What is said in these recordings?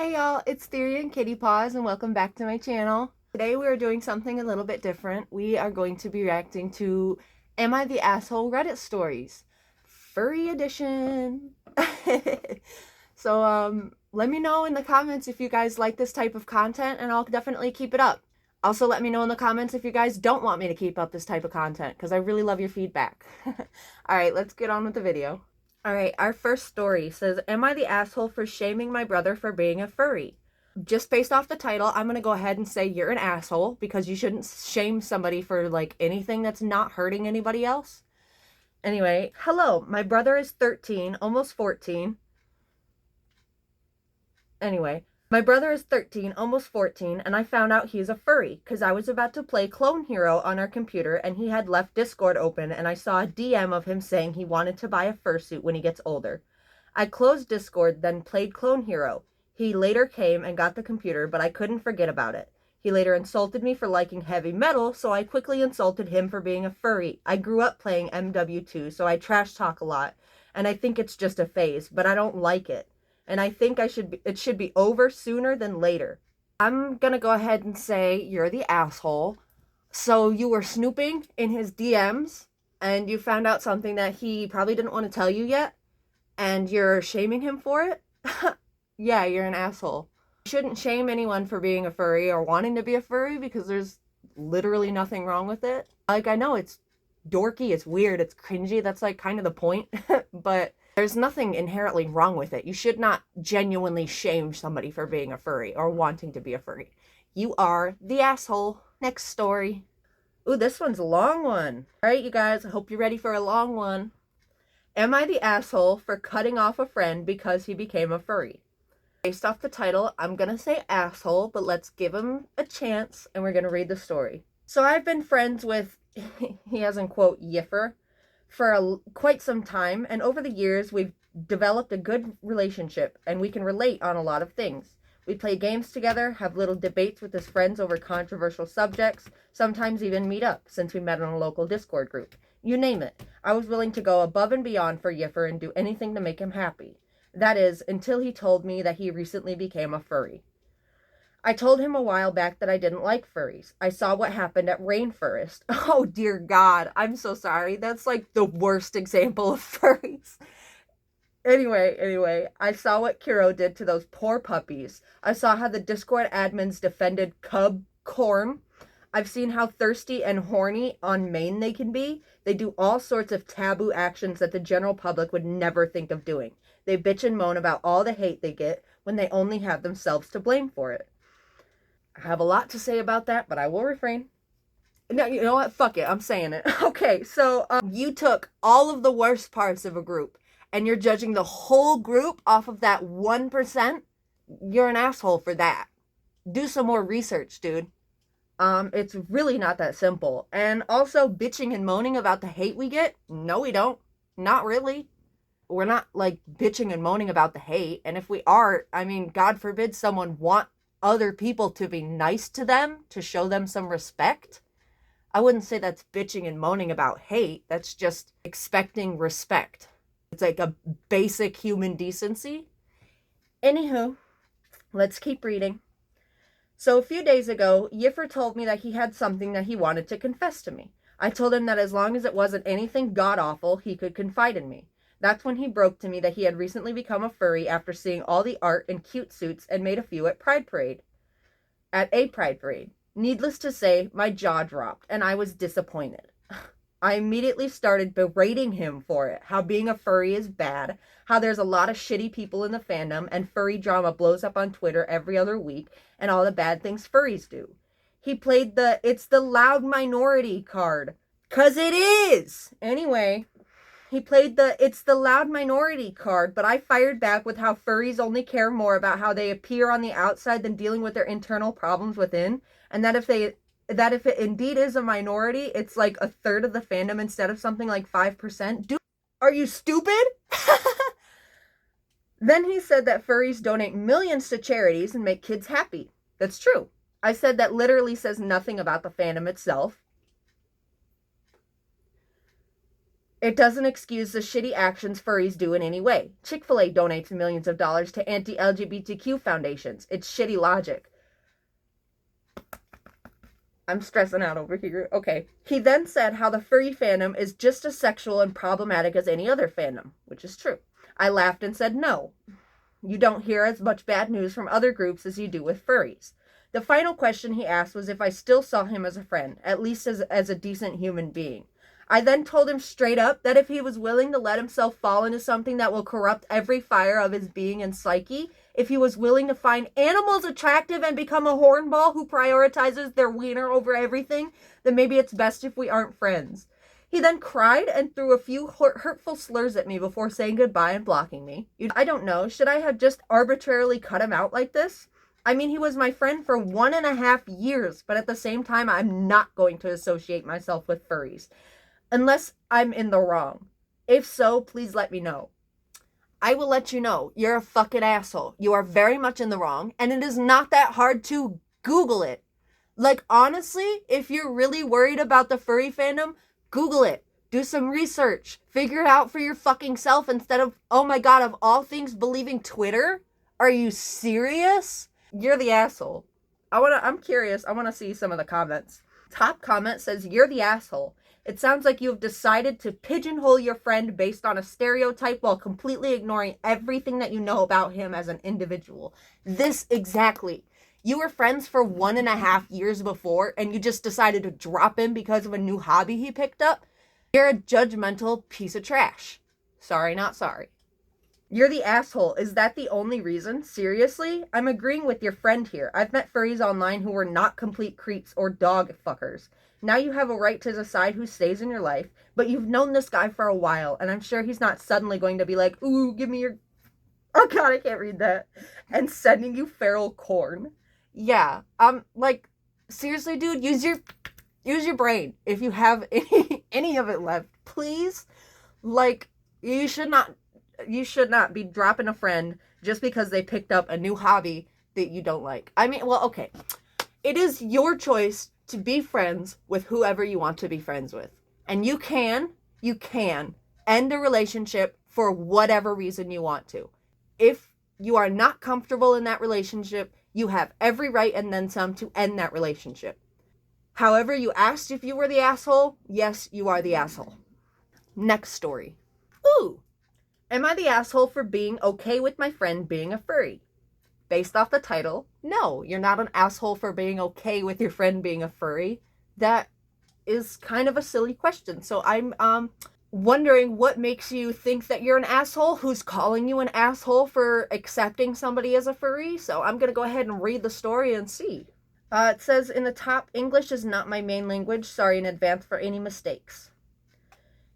Hey y'all, it's Therian Kitty Paws and welcome back to my channel. Today we are doing something a little bit different. We are going to be reacting to Am I the Asshole Reddit stories. Furry edition. So let me know in the comments if you guys like this type of content and I'll definitely keep it up. Also let me know in the comments if you guys don't want me to keep up this type of content because I really love your feedback. Alright, let's get on with the video. All right, our first story says, Am I the asshole for shaming my brother for being a furry? Just based off the title, I'm going to go ahead and say you're an asshole because you shouldn't shame somebody for like anything that's not hurting anybody else. Anyway, hello, my brother is 13, almost 14. Anyway, my brother is 13, almost 14, and I found out he's a furry because I was about to play Clone Hero on our computer and he had left Discord open and I saw a DM of him saying he wanted to buy a fursuit when he gets older. I closed Discord, then played Clone Hero. He later came and got the computer, but I couldn't forget about it. He later insulted me for liking heavy metal, so I quickly insulted him for being a furry. I grew up playing MW2, so I trash talk a lot, and I think it's just a phase, but I don't like it. And I think it should be over sooner than later. I'm gonna go ahead and say you're the asshole. So you were snooping in his DMs and you found out something that he probably didn't want to tell you yet and you're shaming him for it? Yeah, you're an asshole. You shouldn't shame anyone for being a furry or wanting to be a furry because there's literally nothing wrong with it. Like, I know it's dorky, it's weird, it's cringy, that's like kind of the point, but there's nothing inherently wrong with it. You should not genuinely shame somebody for being a furry or wanting to be a furry. You are the asshole. Next story. Ooh, this one's a long one. All right, you guys, I hope you're ready for a long one. Am I the asshole for cutting off a friend because he became a furry? Based off the title, I'm gonna say asshole, but let's give him a chance and we're gonna read the story. So I've been friends with, he has in quote, Yiffer, for quite some time, and over the years we've developed a good relationship and we can relate on a lot of things. We play games together, have little debates with his friends over controversial subjects, sometimes even meet up since we met on a local Discord group. You name it. I was willing to go above and beyond for Yiffer and do anything to make him happy. That is, until he told me that he recently became a furry. I told him a while back that I didn't like furries. I saw what happened at Rainforest. Oh dear God, I'm so sorry. That's like the worst example of furries. Anyway, I saw what Kiro did to those poor puppies. I saw how the Discord admins defended Cub Corn. I've seen how thirsty and horny on main they can be. They do all sorts of taboo actions that the general public would never think of doing. They bitch and moan about all the hate they get when they only have themselves to blame for it. I have a lot to say about that, but I will refrain. No, you know what? Fuck it. I'm saying it. Okay, so you took all of the worst parts of a group and you're judging the whole group off of that 1%. You're an asshole for that. Do some more research, dude. It's really not that simple. And also bitching and moaning about the hate we get? No, we don't. Not really. We're not like bitching and moaning about the hate. And if we are, I mean, God forbid someone want other people to be nice to them, to show them some respect. I wouldn't say that's bitching and moaning about hate. That's just expecting respect. It's like a basic human decency. Anywho, let's keep reading. So a few days ago, Yiffer told me that he had something that he wanted to confess to me. I told him that as long as it wasn't anything god-awful, he could confide in me. That's when he broke to me that he had recently become a furry after seeing all the art and cute suits and made a few at a Pride Parade. Needless to say, my jaw dropped and I was disappointed. I immediately started berating him for it, how being a furry is bad, how there's a lot of shitty people in the fandom, and furry drama blows up on Twitter every other week, and all the bad things furries do. He played the "it's the loud minority" card. 'Cause it is! Anyway, he played the "it's the loud minority" card, but I fired back with how furries only care more about how they appear on the outside than dealing with their internal problems within, and that if it indeed is a minority, it's like a third of the fandom instead of something like 5%. Dude, are you stupid? Then he said that furries donate millions to charities and make kids happy. That's true. I said that literally says nothing about the fandom itself. It doesn't excuse the shitty actions furries do in any way. Chick-fil-A donates millions of dollars to anti-LGBTQ foundations. It's shitty logic. I'm stressing out over here. Okay. He then said how the furry fandom is just as sexual and problematic as any other fandom, which is true. I laughed and said no. You don't hear as much bad news from other groups as you do with furries. The final question he asked was if I still saw him as a friend, at least as a decent human being. I then told him straight up that if he was willing to let himself fall into something that will corrupt every fire of his being and psyche, if he was willing to find animals attractive and become a hornball who prioritizes their wiener over everything, then maybe it's best if we aren't friends. He then cried and threw a few hurtful slurs at me before saying goodbye and blocking me. I don't know, should I have just arbitrarily cut him out like this? I mean, he was my friend for 1.5 years, but at the same time, I'm not going to associate myself with furries. Unless I'm in the wrong. If so, please let me know. I will let you know. You're a fucking asshole. You are very much in the wrong, and it is not that hard to Google it. Like, honestly, if you're really worried about the furry fandom, Google it. Do some research. Figure it out for your fucking self instead of, oh my god, of all things, believing Twitter? Are you serious? You're the asshole. I'm curious. I want to see some of the comments. Top comment says, you're the asshole. It sounds like you have decided to pigeonhole your friend based on a stereotype while completely ignoring everything that you know about him as an individual. This exactly. You were friends for 1.5 years before, and you just decided to drop him because of a new hobby he picked up? You're a judgmental piece of trash. Sorry, not sorry. You're the asshole. Is that the only reason? Seriously? I'm agreeing with your friend here. I've met furries online who were not complete creeps or dog fuckers. Now you have a right to decide who stays in your life, but you've known this guy for a while, and I'm sure he's not suddenly going to be like, ooh, give me your... Oh god, I can't read that. And sending you feral corn. Yeah, like, seriously, dude, use your brain. If you have any of it left, please. Like, you should not be dropping a friend just because they picked up a new hobby that you don't like. I mean, well, okay. It is your choice to be friends with whoever you want to be friends with. And you can end a relationship for whatever reason you want to. If you are not comfortable in that relationship, you have every right and then some to end that relationship. However, you asked if you were the asshole. Yes, you are the asshole. Next story. Ooh. Am I the asshole for being okay with my friend being a furry? Based off the title, no, you're not an asshole for being okay with your friend being a furry. That is kind of a silly question. So I'm wondering what makes you think that you're an asshole, who's calling you an asshole for accepting somebody as a furry. So I'm going to go ahead and read the story and see. It says in the top, English is not my main language. Sorry in advance for any mistakes.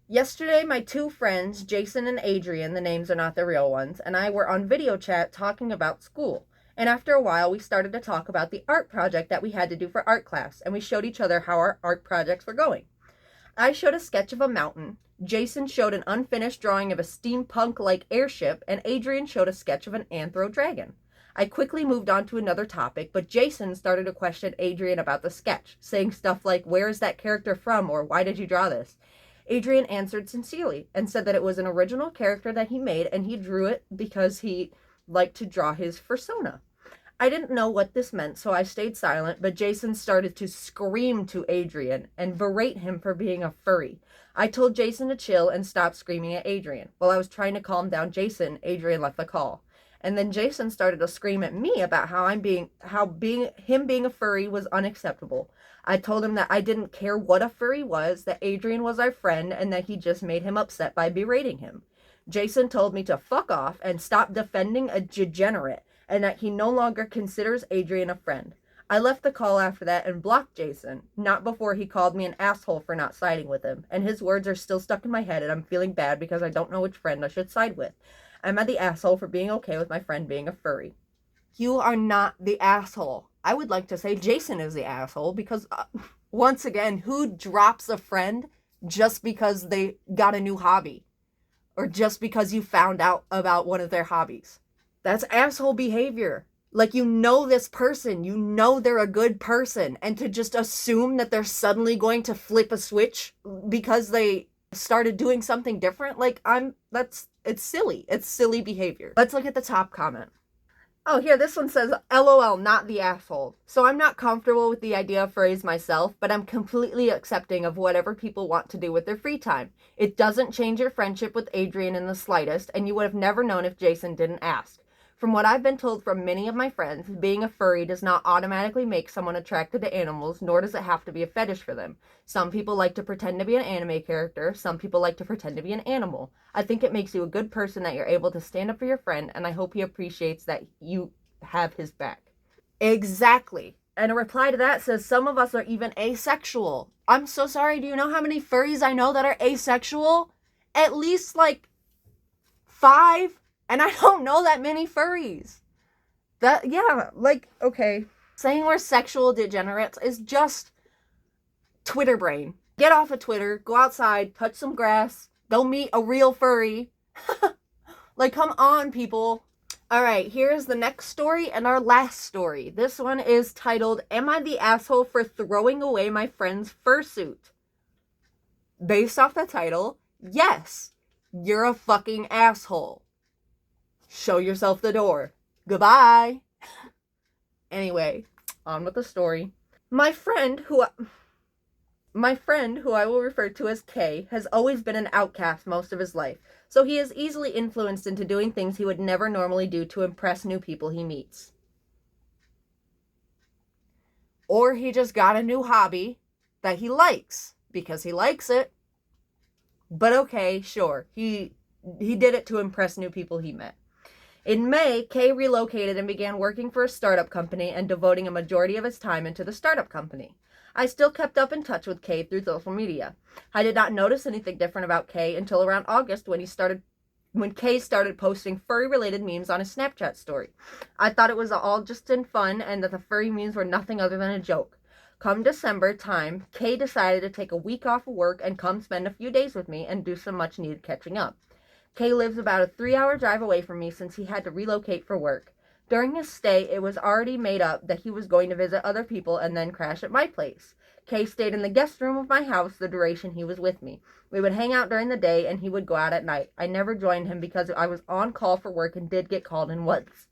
Yesterday, my two friends, Jason and Adrian, the names are not the real ones, and I were on video chat talking about school. And after a while, we started to talk about the art project that we had to do for art class, and we showed each other how our art projects were going. I showed a sketch of a mountain, Jason showed an unfinished drawing of a steampunk-like airship, and Adrian showed a sketch of an anthro dragon. I quickly moved on to another topic, but Jason started to question Adrian about the sketch, saying stuff like, where is that character from, or why did you draw this? Adrian answered sincerely and said that it was an original character that he made and he drew it because he liked to draw his persona. I didn't know what this meant, so I stayed silent, but Jason started to scream to Adrian and berate him for being a furry. I told Jason to chill and stop screaming at Adrian. While I was trying to calm down Jason, Adrian left the call. And then Jason started to scream at me about him being a furry was unacceptable. I told him that I didn't care what a furry was, that Adrian was our friend, and that he just made him upset by berating him. Jason told me to fuck off and stop defending a degenerate, and that he no longer considers Adrian a friend. I left the call after that and blocked Jason, not before he called me an asshole for not siding with him, and his words are still stuck in my head, and I'm feeling bad because I don't know which friend I should side with. Am I the asshole for being okay with my friend being a furry? You are not the asshole. I would like to say Jason is the asshole because, once again, who drops a friend just because they got a new hobby? Or just because you found out about one of their hobbies? That's asshole behavior. Like, you know this person, you know they're a good person, and to just assume that they're suddenly going to flip a switch because they started doing something different. Like, it's silly. It's silly behavior. Let's look at the top comment. Oh, here, this one says, LOL, not the asshole. So I'm not comfortable with the idea of furries myself, but I'm completely accepting of whatever people want to do with their free time. It doesn't change your friendship with Adrian in the slightest, and you would have never known if Jason didn't ask. From what I've been told from many of my friends, being a furry does not automatically make someone attracted to animals, nor does it have to be a fetish for them. Some people like to pretend to be an anime character, some people like to pretend to be an animal. I think it makes you a good person that you're able to stand up for your friend, and I hope he appreciates that you have his back. Exactly. And a reply to that says, some of us are even asexual. I'm so sorry, do you know how many furries I know that are asexual? At least like 5. And I don't know that many furries. Okay. Saying we're sexual degenerates is just Twitter brain. Get off of Twitter, go outside, touch some grass, go meet a real furry. Like, come on, people. Alright, here's the next story and our last story. This one is titled, Am I the Asshole for Throwing Away My Friend's Fursuit? Based off the title, yes, you're a fucking asshole. Show yourself the door. Goodbye. Anyway, on with the story. My friend, who I will refer to as K, has always been an outcast most of his life, so he is easily influenced into doing things he would never normally do to impress new people he meets. Or he just got a new hobby that he likes, because he likes it. But okay, sure, he did it to impress new people he met. In May, Kay relocated and began working for a startup company and devoting a majority of his time into the startup company. I still kept up in touch with Kay through social media. I did not notice anything different about Kay until around August when Kay started posting furry-related memes on his Snapchat story. I thought it was all just in fun and that the furry memes were nothing other than a joke. Come December time, Kay decided to take a week off of work and come spend a few days with me and do some much-needed catching up. Kay lives about a 3-hour drive away from me since he had to relocate for work. During his stay, it was already made up that he was going to visit other people and then crash at my place. Kay stayed in the guest room of my house the duration he was with me. We would hang out during the day and he would go out at night. I never joined him because I was on call for work and did get called in once.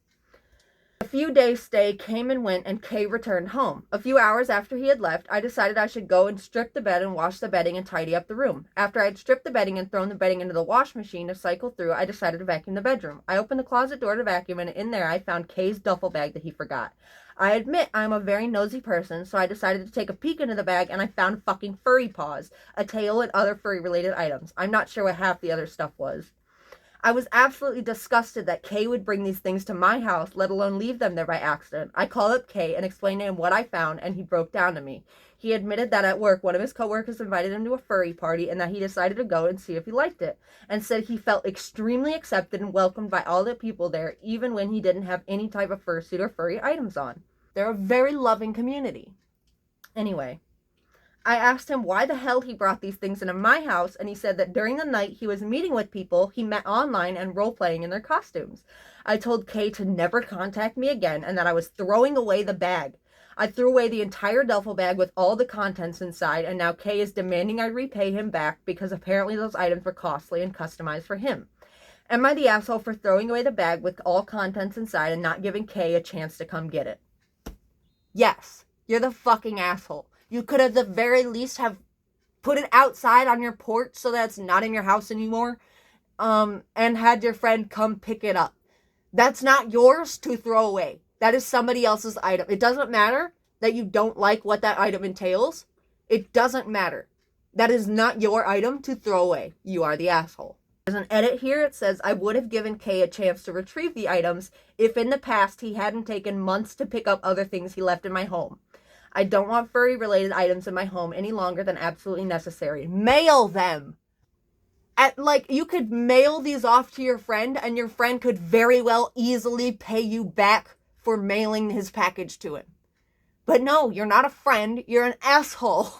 A few days' stay came and went, and Kay returned home. A few hours after he had left, I decided I should go and strip the bed and wash the bedding and tidy up the room. After I had stripped the bedding and thrown the bedding into the wash machine to cycle through, I decided to vacuum the bedroom. I opened the closet door to vacuum, and in there I found Kay's duffel bag that he forgot. I admit I'm a very nosy person, so I decided to take a peek into the bag, and I found fucking furry paws, a tail, and other furry-related items. I'm not sure what half the other stuff was. I was absolutely disgusted that Kay would bring these things to my house, let alone leave them there by accident. I called up Kay and explained to him what I found, and he broke down to me. He admitted that at work, one of his coworkers invited him to a furry party and that he decided to go and see if he liked it, and said he felt extremely accepted and welcomed by all the people there, even when he didn't have any type of fursuit or furry items on. They're a very loving community. Anyway, I asked him why the hell he brought these things into my house, and he said that during the night he was meeting with people he met online and role-playing in their costumes. I told Kay to never contact me again and that I was throwing away the bag. I threw away the entire duffel bag with all the contents inside, and now Kay is demanding I repay him back because apparently those items were costly and customized for him. Am I the asshole for throwing away the bag with all contents inside and not giving Kay a chance to come get it? Yes, you're the fucking asshole. You could at the very least have put it outside on your porch so that it's not in your house anymore, and had your friend come pick it up. That's not yours to throw away. That is somebody else's item. It doesn't matter that you don't like what that item entails. It doesn't matter. That is not your item to throw away. You are the asshole. There's an edit here. It says, I would have given Kay a chance to retrieve the items if in the past he hadn't taken months to pick up other things he left in my home. I don't want furry-related items in my home any longer than absolutely necessary. Mail them! You could mail these off to your friend, and your friend could very well easily pay you back for mailing his package to him. But no, you're not a friend. You're an asshole.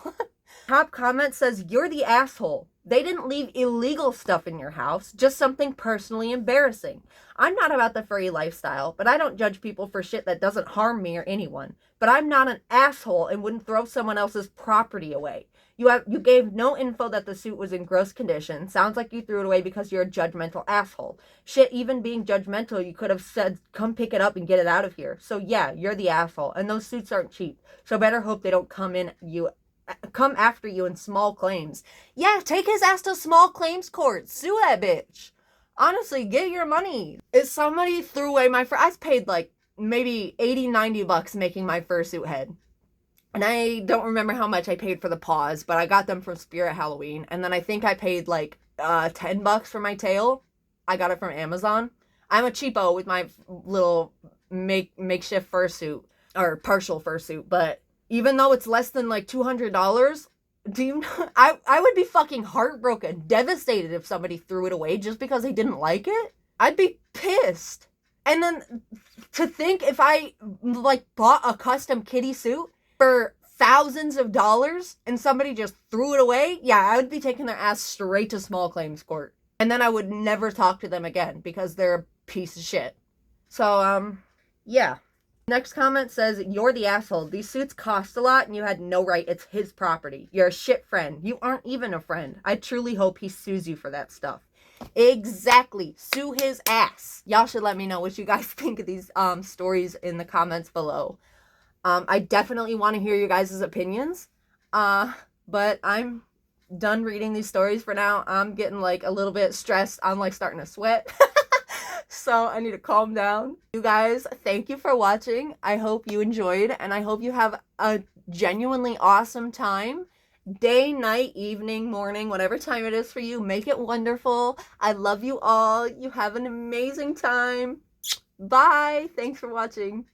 Top comment says, you're the asshole. They didn't leave illegal stuff in your house, just something personally embarrassing. I'm not about the furry lifestyle, but I don't judge people for shit that doesn't harm me or anyone. But I'm not an asshole and wouldn't throw someone else's property away. You gave no info that the suit was in gross condition. Sounds like you threw it away because you're a judgmental asshole. Shit, even being judgmental, you could have said, come pick it up and get it out of here. So yeah, you're the asshole. And those suits aren't cheap. So better hope they don't come after you in small claims. Yeah, take his ass to small claims court. Sue that bitch. Honestly, get your money. If somebody threw away my I paid like maybe 80, $90 making my fursuit head. And I don't remember how much I paid for the paws, but I got them from Spirit Halloween. And then I think I paid like $10 for my tail. I got it from Amazon. I'm a cheapo with my little makeshift fursuit, or partial fursuit. But even though it's less than like $200, do you know, I would be fucking heartbroken, devastated if somebody threw it away just because they didn't like it. I'd be pissed. And then to think if I like bought a custom kitty suit for thousands of dollars and somebody just threw it away, yeah, I would be taking their ass straight to small claims court. And then I would never talk to them again because they're a piece of shit. So, yeah. Next comment says, you're the asshole. These suits cost a lot and you had no right. It's his property. You're a shit friend. You aren't even a friend. I truly hope he sues you for that stuff. Exactly. Sue his ass. Y'all should let me know what you guys think of these stories in the comments below. I definitely want to hear you guys' opinions. But I'm done reading these stories for now. I'm getting like a little bit stressed. I'm like starting to sweat. So I need to calm down. You guys, thank you for watching. I hope you enjoyed, and I hope you have a genuinely awesome time. Day, night, evening, morning, whatever time it is for you, make it wonderful. I love you all. You have an amazing time. Bye. Thanks for watching.